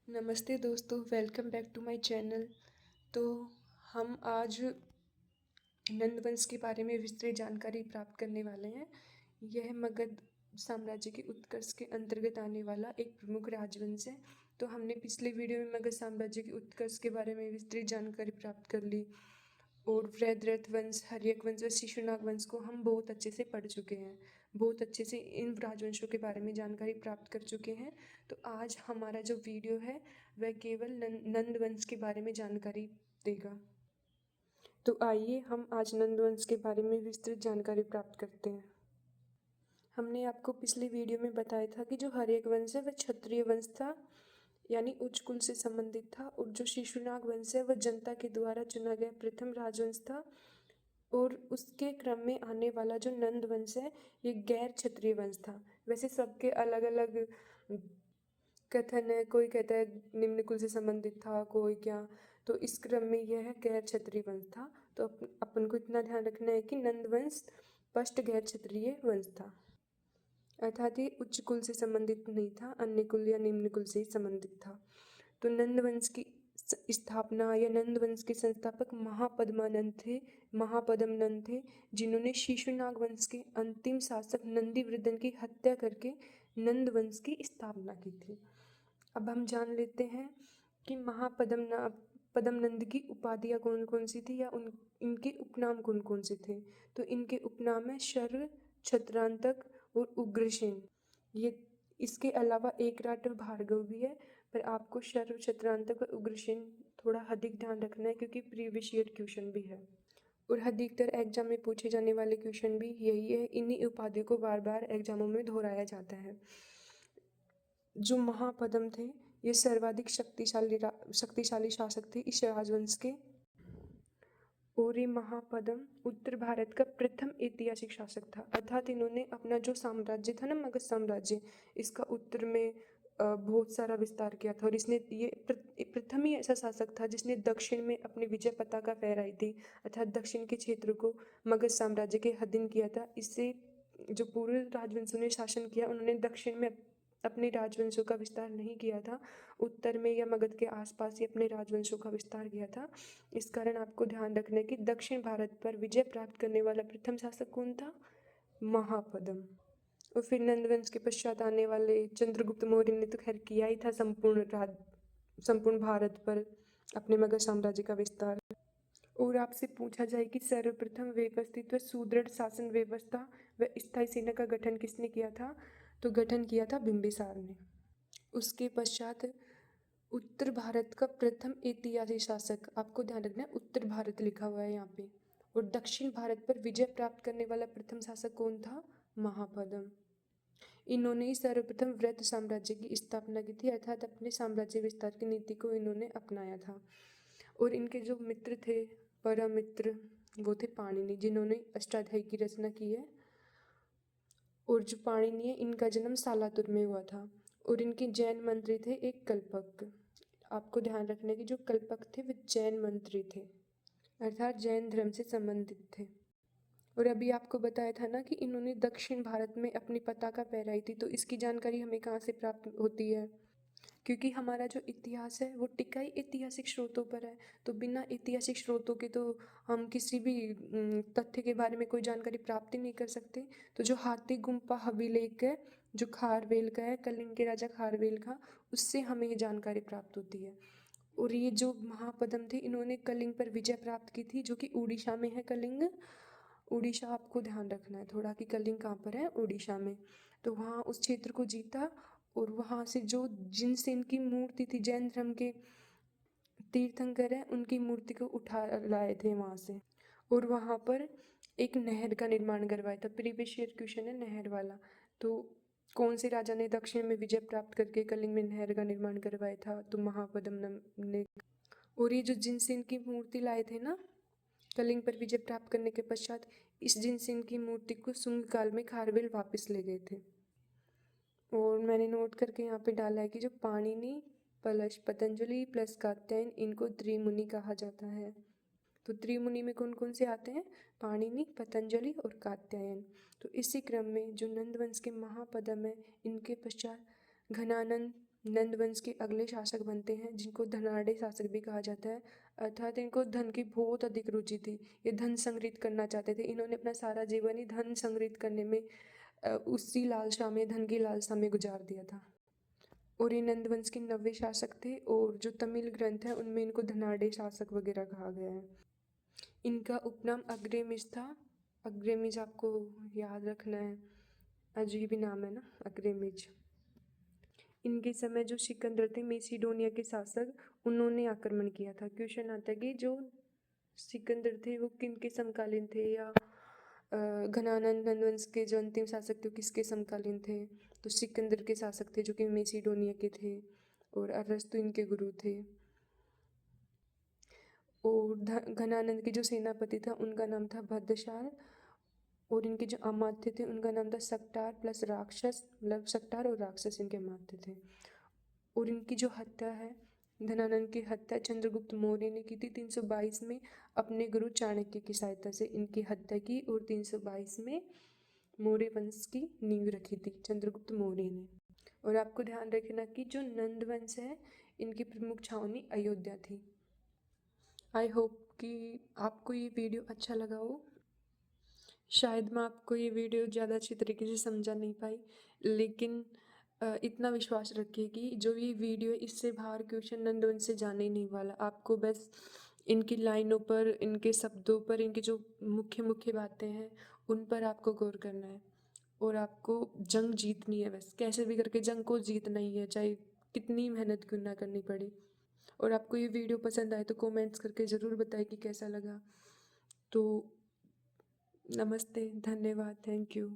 नमस्ते दोस्तों, welcome back to my channel. तो हम आज नंदवंश के बारे में विस्तृत जानकारी प्राप्त करने वाले हैं। यह मगध साम्राज्य के उत्कर्ष के अंतर्गत आने वाला एक प्रमुख राजवंश है। तो हमने पिछले वीडियो में मगध साम्राज्य के उत्कर्ष के बारे में विस्तृत जानकारी प्राप्त कर ली और वृहद्रथ वंश, हर्यक वंश और शिशुनाग वंश को हम बहुत अच्छे से पढ़ चुके हैं। बहुत अच्छे से इन राजवंशों के बारे में जानकारी प्राप्त कर चुके हैं। तो आज हमारा जो वीडियो है वह केवल नंद वंश के बारे में जानकारी देगा। तो आइए हम आज नंद वंश के बारे में विस्तृत जानकारी प्राप्त करते हैं। हमने आपको पिछले वीडियो में बताया था कि जो हर्यक वंश है वह क्षत्रिय वंश था, यानी उच्च कुल से संबंधित था, और जो शिशुनाग वंश है वह जनता के द्वारा चुना गया प्रथम राजवंश था। और उसके क्रम में आने वाला जो नंद वंश है ये गैर क्षत्रिय वंश था। वैसे सबके अलग अलग कथन है, कोई कहता है निम्न कुल से संबंधित था, कोई क्या। तो इस क्रम में यह गैर क्षत्रिय वंश था। तो अपन को इतना ध्यान रखना है कि नंद वंश स्पष्ट गैर क्षत्रिय वंश था, अर्थात ये उच्च कुल से संबंधित नहीं था, अन्य कुल या निम्न कुल से ही संबंधित था। तो नंद वंश की स्थापना या नंद वंश के संस्थापक महापदम नंद थे, जिन्होंने शिशुनाग वंश के अंतिम शासक नंदीवृद्धन की हत्या करके नंद वंश की स्थापना की थी। अब हम जान लेते हैं कि पदम नंद की उपाधियाँ कौन कौन सी थी या इनके उपनाम कौन कौन से थे। तो इनके उपनाम है शर्व, छत्रांतक और उग्रसेन। ये इसके अलावा एकराट और भार्गव भी है, पर आपको शर्व, छत्रांतक और उग्रसेन थोड़ा अधिक ध्यान रखना है क्योंकि प्रीवियस ईयर क्वेश्चन भी है और अधिकतर एग्जाम में पूछे जाने वाले क्वेश्चन भी यही है। इन्हीं उपाधियों को बार बार एग्जामों में दोहराया जाता है। जो महापदम थे ये सर्वाधिक शक्तिशाली शासक थे इस राजवंश के। और ये महापदम उत्तर भारत का प्रथम ऐतिहासिक शासक था, अर्थात इन्होंने अपना जो साम्राज्य था ना, मगध साम्राज्य, इसका उत्तर में बहुत सारा विस्तार किया था। और इसने ये प्रथम ही ऐसा शासक था जिसने दक्षिण में अपनी विजय पताका फहराई थी, अर्थात दक्षिण के क्षेत्र को मगध साम्राज्य के अधीन किया था। इससे जो पूर्व राजवंशों ने शासन किया उन्होंने दक्षिण में अपने राजवंशों का विस्तार नहीं किया था, उत्तर में या मगध के आसपास ही अपने राजवंशों का विस्तार किया था। इस कारण आपको ध्यान रखना है कि दक्षिण भारत पर विजय प्राप्त करने वाला प्रथम शासक कौन था? महापदम। और फिर नंदवंश के पश्चात आने वाले चंद्रगुप्त मौर्य ने तो खैर किया ही था संपूर्ण भारत पर अपने मगध साम्राज्य का विस्तार। और आपसे पूछा जाए कि सर्वप्रथम व्यवस्थित व सुदृढ़ शासन व्यवस्था व स्थायी सेना का गठन किसने किया था? तो गठन किया था बिंबिसार ने। उसके पश्चात उत्तर भारत का प्रथम ऐतिहासिक शासक, आपको ध्यान रखना है उत्तर भारत लिखा हुआ है यहाँ पे। और दक्षिण भारत पर विजय प्राप्त करने वाला प्रथम शासक कौन था? महापदम। इन्होंने ही सर्वप्रथम वृहद साम्राज्य की स्थापना की थी, अर्थात अपने साम्राज्य विस्तार की नीति को इन्होंने अपनाया था। और इनके जो मित्र थे, परम मित्र, वो थे पाणिनि, जिन्होंने अष्टाध्यायी की रचना की है। और जो पाणिनि है इनका जन्म सालातुर में हुआ था। और इनके जैन मंत्री थे एक कल्पक। आपको ध्यान रखने की जो कल्पक थे वे जैन मंत्री थे, अर्थात जैन धर्म से संबंधित थे। और अभी आपको बताया था ना कि इन्होंने दक्षिण भारत में अपनी पताका फहराई थी। तो इसकी जानकारी हमें कहाँ से प्राप्त होती है? क्योंकि हमारा जो इतिहास है वो टिका ही ऐतिहासिक स्रोतों पर है। तो बिना ऐतिहासिक स्रोतों के तो हम किसी भी तथ्य के बारे में कोई जानकारी प्राप्त ही नहीं कर सकते। तो जो हाथी गुम्फा अभिलेख है जो खारवेल का है, कलिंग के राजा खारवेल का, उससे हमें ये जानकारी प्राप्त होती है। और ये जो महापदम थे इन्होंने कलिंग पर विजय प्राप्त की थी, जो कि उड़ीसा में है। कलिंग उड़ीसा, आपको ध्यान रखना है थोड़ा कि कलिंग कहाँ पर है, उड़ीसा में। तो वहाँ उस क्षेत्र को जीता और वहाँ से जो जिनसे इनकी मूर्ति थी, जैन धर्म के तीर्थंकर है उनकी मूर्ति को उठा लाए थे वहाँ से। और वहाँ पर एक नहर का निर्माण करवाया था। प्रीवियस ईयर क्वेश्चन है नहर वाला। तो कौन से राजा ने दक्षिण में विजय प्राप्त करके कलिंग में नहर का निर्माण करवाया था? तो महापदम ने। और ये जो जिनसे इनकी मूर्ति लाए थे ना कलिंग पर विजय प्राप्त करने के पश्चात, इस जिनसे इनकी मूर्ति को शुंग काल में खारवेल वापस ले गए थे। और मैंने नोट करके यहाँ पे डाला है कि जो पाणिनि प्लस पतंजलि प्लस कात्यायन, इनको त्रिमुनि कहा जाता है। तो त्रिमुनि में कौन कौन से आते हैं? पाणिनि, पतंजलि और कात्यायन। तो इसी क्रम में जो नंदवंश के महापदम है इनके पश्चात घनानंद नंद वंश के अगले शासक बनते हैं, जिनको धनाढ़ शासक भी कहा जाता है। अर्थात इनको धन की बहुत अधिक रुचि थी, ये धन संग्रहित करना चाहते थे। इन्होंने अपना सारा जीवन ही धन संग्रहित करने में, उसी लालसा में, धन की लालसा में गुजार दिया था। और ये नंद वंश के 90 शासक थे, और जो तमिल ग्रंथ है उनमें इनको धनाढ़ शासक वगैरह कहा गया है। इनका उपनाम अग्रेमिज था। अग्रेमिज आपको याद रखना है, अजीब ही नाम है ना, अग्रेमिज। इनके समय जो सिकंदर थे, मेसिडोनिया के शासक, उन्होंने आक्रमण किया था। क्वेश्चन आता है कि जो सिकंदर थे वो किन के समकालीन थे, या घनानंद नंदवंश के जो अंतिम शासक थे किसके समकालीन थे। तो सिकंदर के शासक थे, जो कि मेसिडोनिया के थे, और अरस्तु इनके गुरु थे। और घनानंद के जो सेनापति था उनका नाम था भद्रशाल, और इनके जो अमात्य थे उनका नाम था सक्टार प्लस राक्षस, मतलब सक्टार और राक्षस इनके अमात्य थे। और इनकी जो हत्या है, धनानंद की हत्या चंद्रगुप्त मौर्य ने की थी 322 में, अपने गुरु चाणक्य की सहायता से इनकी हत्या की, और 322 में मौर्य वंश की नींव रखी थी चंद्रगुप्त मौर्य ने। और आपको ध्यान रखना कि जो नंद वंश है, इनकी प्रमुख छावनी अयोध्या थी। आई होप कि आपको ये वीडियो अच्छा लगा हो। शायद मैं आपको ये वीडियो ज़्यादा अच्छी तरीके से समझा नहीं पाई, लेकिन इतना विश्वास रखिए कि जो ये वीडियो, इससे बाहर क्वेश्चन नंदवंश से जाने ही नहीं वाला। आपको बस इनकी लाइनों पर, इनके शब्दों पर, इनकी जो मुख्य मुख्य बातें हैं उन पर आपको गौर करना है, और आपको जंग जीतनी है। बस कैसे भी करके जंग को जीतना ही है, चाहे कितनी मेहनत क्यों ना करनी पड़े। और आपको ये वीडियो पसंद आए तो कमेंट्स करके ज़रूर बताएं कि कैसा लगा। तो नमस्ते, धन्यवाद, थैंक यू।